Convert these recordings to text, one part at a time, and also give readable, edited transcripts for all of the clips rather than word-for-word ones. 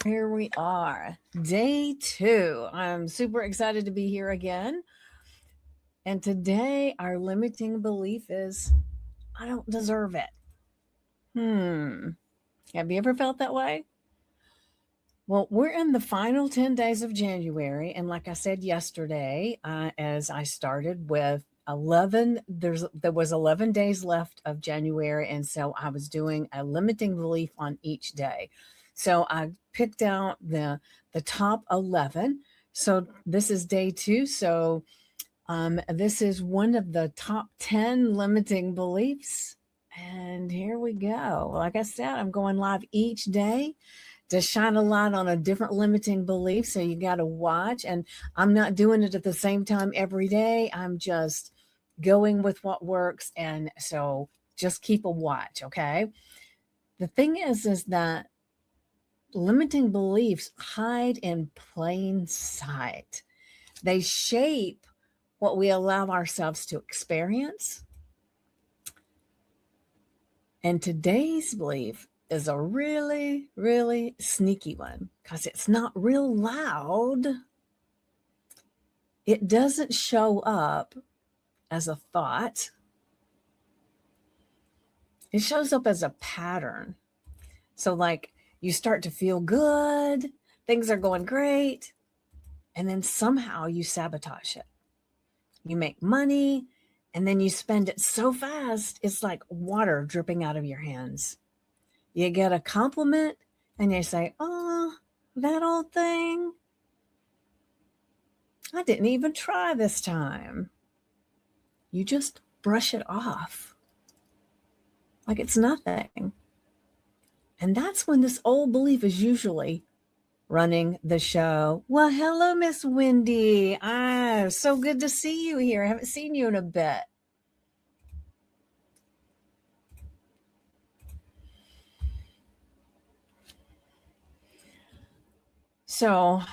Here we are, day 2. I'm super excited to be here again. And today, our limiting belief is, I don't deserve it. Have you ever felt that way? Well, we're in the final 10 days of January. And like I said yesterday, as I started with 11, there was 11 days left of January. And so I was doing a limiting belief on each day. So I picked out the top 11. So this is day 2. So this is one of the top 10 limiting beliefs. And here we go. Like I said, I'm going live each day to shine a light on a different limiting belief. So you got to watch. And I'm not doing it at the same time every day. I'm just going with what works. And so just keep a watch. Okay. The thing is that limiting beliefs hide in plain sight. They shape what we allow ourselves to experience. And today's belief is a really, really sneaky one because it's not real loud. It doesn't show up as a thought. It shows up as a pattern. So like you start to feel good, things are going great, and then somehow you sabotage it. You make money, and then you spend it so fast, it's like water dripping out of your hands. You get a compliment, and you say, oh, that old thing. I didn't even try this time. You just brush it off like it's nothing. And that's when this old belief is usually running the show. Well, hello, Miss Wendy. So good to see you here. I haven't seen you in a bit. So,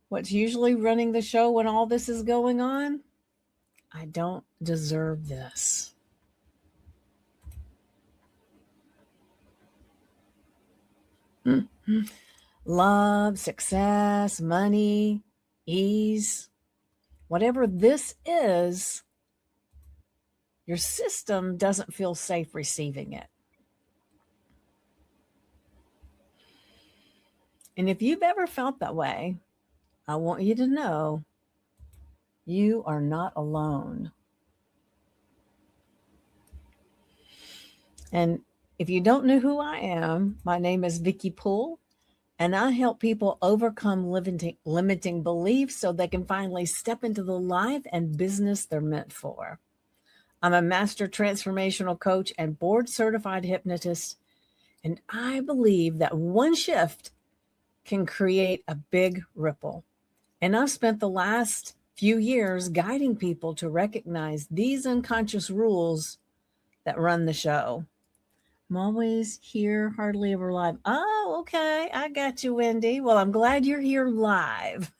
what's usually running the show when all this is going on? I don't deserve this. Love, success, money, ease, whatever this is, your system doesn't feel safe receiving it. And if you've ever felt that way, I want you to know you are not alone. And if you don't know who I am, my name is Vickie Poole, and I help people overcome limiting beliefs so they can finally step into the life and business they're meant for. I'm a master transformational coach and board certified hypnotist, and I believe that one shift can create a big ripple. And I've spent the last few years guiding people to recognize these unconscious rules that run the show. I'm always here, hardly ever live. Oh, okay. I got you, Wendy. Well, I'm glad you're here live.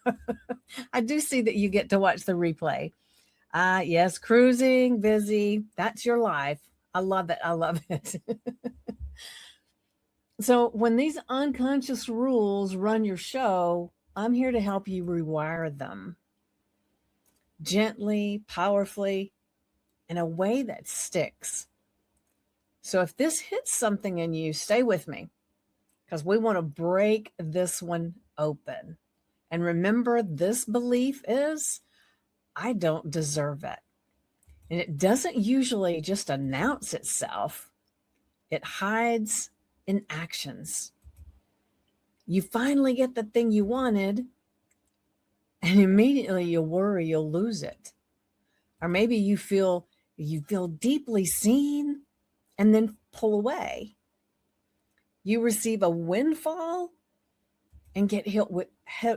I do see that you get to watch the replay. Yes, cruising, busy. That's your life. I love it. I love it. So when these unconscious rules run your show, I'm here to help you rewire them gently, powerfully, in a way that sticks. So if this hits something in you, stay with me because we want to break this one open. And remember, this belief is, I don't deserve it. And it doesn't usually just announce itself. It hides in actions. You finally get the thing you wanted, and immediately you worry you'll lose it. Or maybe you feel deeply seen and then pull away. You receive a windfall and get hit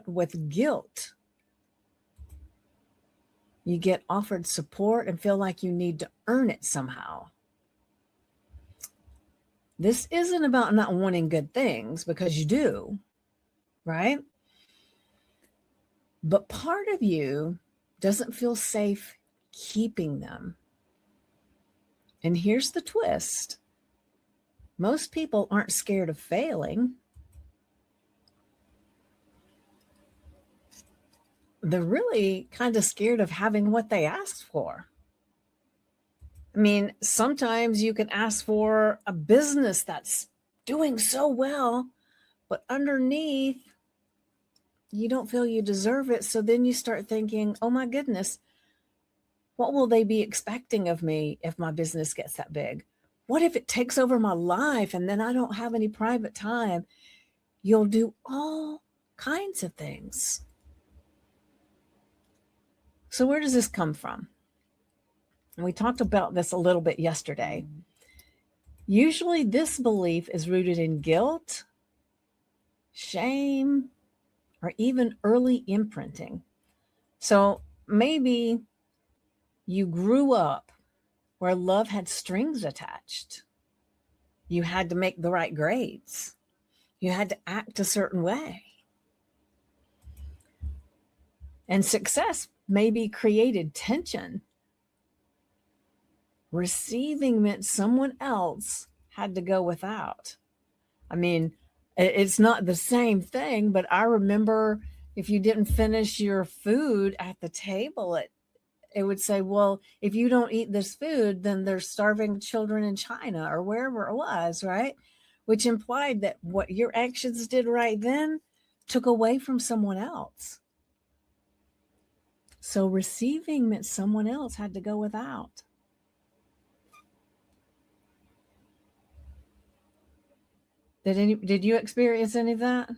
with guilt. You get offered support and feel like you need to earn it somehow. This isn't about not wanting good things, because you do, right? But part of you doesn't feel safe keeping them. And here's the twist. Most people aren't scared of failing. they're really kind of scared of having what they asked for. I mean, sometimes you can ask for a business that's doing so well, but underneath, you don't feel you deserve it. So then you start thinking, oh my goodness, what will they be expecting of me if my business gets that big? What if it takes over my life and then I don't have any private time? You'll do all kinds of things. So where does this come from? And we talked about this a little bit yesterday. Usually this belief is rooted in guilt, shame, or even early imprinting. So maybe you grew up where love had strings attached. You had to make the right grades. You had to act a certain way. And success maybe created tension. Receiving meant someone else had to go without. I mean, it's not the same thing, but I remember if you didn't finish your food at the table, it would say, well, if you don't eat this food, then there's starving children in China or wherever it was, right? Which implied that what your actions did right then took away from someone else. So receiving meant someone else had to go without. Did you experience any of that?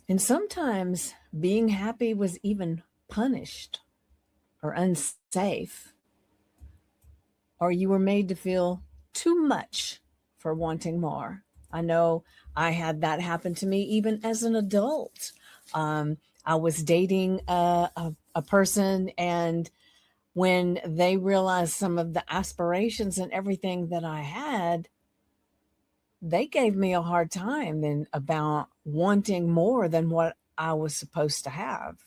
And sometimes being happy was even punished or unsafe, or you were made to feel too much for wanting more. I know I had that happen to me even as an adult. I was dating a person, and when they realized some of the aspirations and everything that I had, they gave me a hard time and about wanting more than what I was supposed to have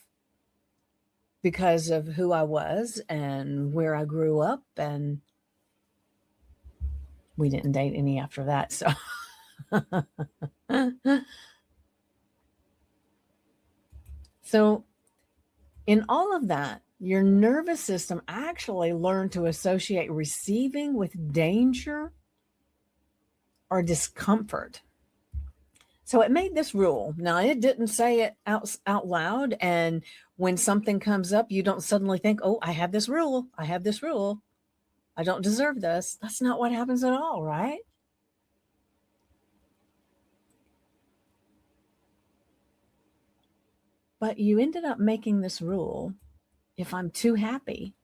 because of who I was and where I grew up. And we didn't date any after that. So so in all of that, your nervous system actually learned to associate receiving with danger or discomfort. So it made this rule. Now, it didn't say it out loud. And when something comes up, you don't suddenly think, oh, I have this rule. I have this rule. I don't deserve this. That's not what happens at all, right? But you ended up making this rule. If I'm too happy,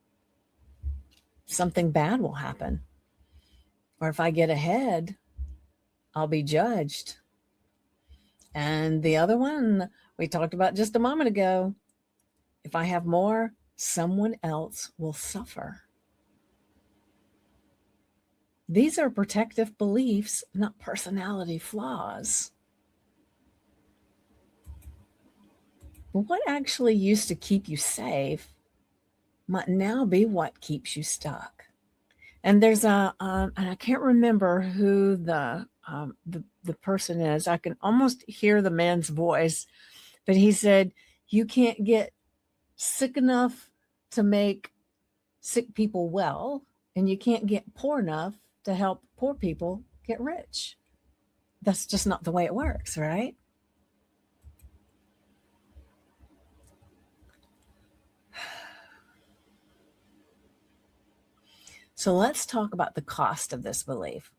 something bad will happen. Or if I get ahead, I'll be judged. And the other one we talked about just a moment ago, if I have more, someone else will suffer. These are protective beliefs, not personality flaws. But what actually used to keep you safe might now be what keeps you stuck. And there's and I can't remember who the person is. I can almost hear the man's voice, but he said, you can't get sick enough to make sick people well, and you can't get poor enough to help poor people get rich. That's just not the way it works, right? So let's talk about the cost of this belief,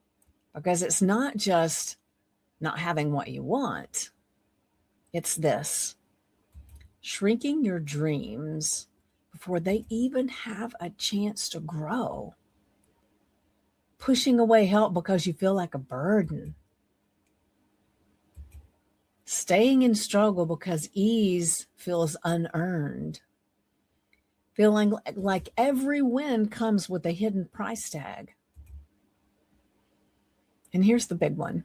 because it's not just not having what you want. It's this: shrinking your dreams before they even have a chance to grow. Pushing away help because you feel like a burden. Staying in struggle because ease feels unearned. Feeling like every win comes with a hidden price tag. And here's the big one: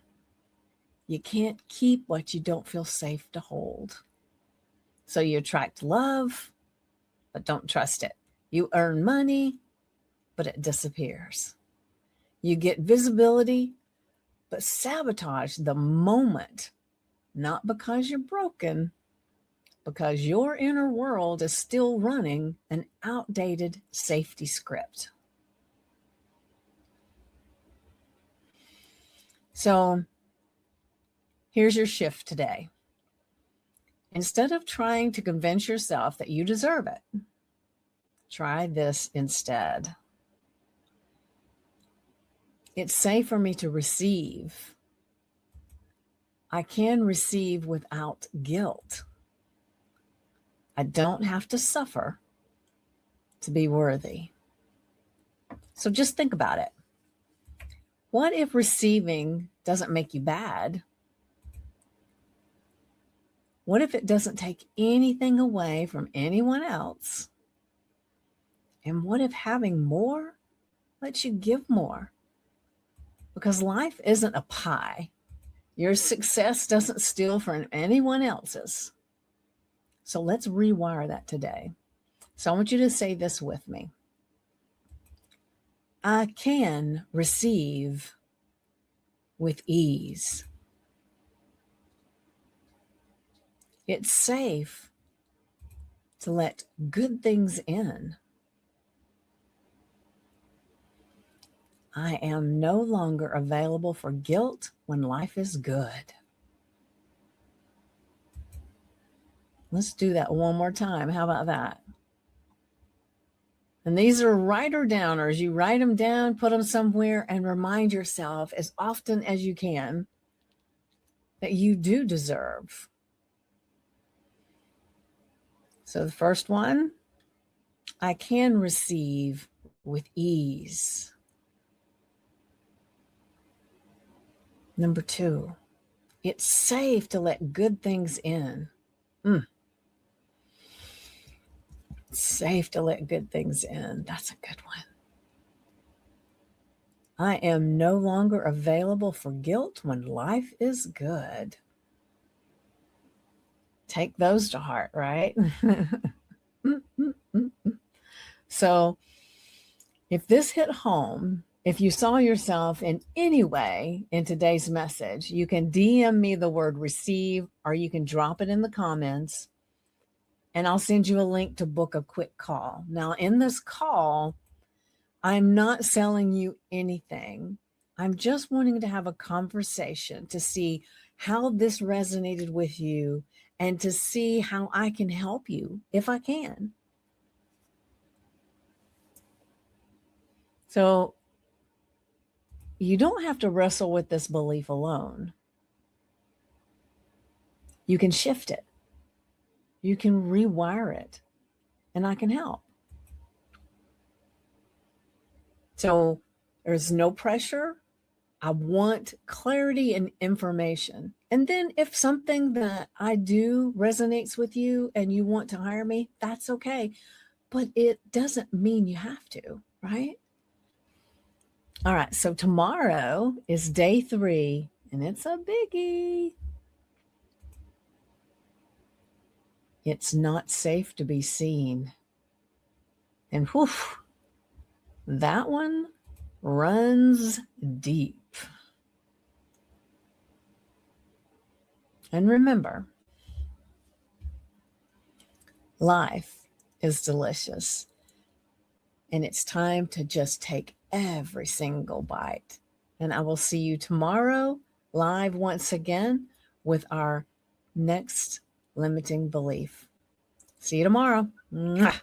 you can't keep what you don't feel safe to hold. So you attract love, but don't trust it. You earn money, but it disappears. You get visibility, but sabotage the moment not because you're broken, because your inner world is still running an outdated safety script. So here's your shift today. Instead of trying to convince yourself that you deserve it, try this instead. It's safe for me to receive. I can receive without guilt. I don't have to suffer to be worthy. So just think about it. What if receiving doesn't make you bad? What if it doesn't take anything away from anyone else? And what if having more lets you give more? Because life isn't a pie. Your success doesn't steal from anyone else's. So let's rewire that today. So I want you to say this with me. I can receive with ease. It's safe to let good things in. I am no longer available for guilt when life is good. Let's do that one more time. How about that? And these are writer downers. You write them down, put them somewhere, and remind yourself as often as you can that you do deserve. So the first one, I can receive with ease. Number 2, it's safe to let good things in. It's safe to let good things in. That's a good one. I am no longer available for guilt when life is good. Take those to heart, right? So if this hit home, if you saw yourself in any way in today's message, you can DM me the word receive, or you can drop it in the comments, and I'll send you a link to book a quick call. Now, in this call, I'm not selling you anything. I'm just wanting to have a conversation to see how this resonated with you and to see how I can help you if I can. So you don't have to wrestle with this belief alone. You can shift it. You can rewire it, and I can help. So there's no pressure. I want clarity and information. And then if something that I do resonates with you and you want to hire me, that's okay. But it doesn't mean you have to, right? All right. So tomorrow is day 3, and it's a biggie. It's not safe to be seen. And whew, that one runs deep. And remember, life is delicious, and it's time to just take every single bite. And I will see you tomorrow live once again with our next limiting belief. See you tomorrow. Mwah.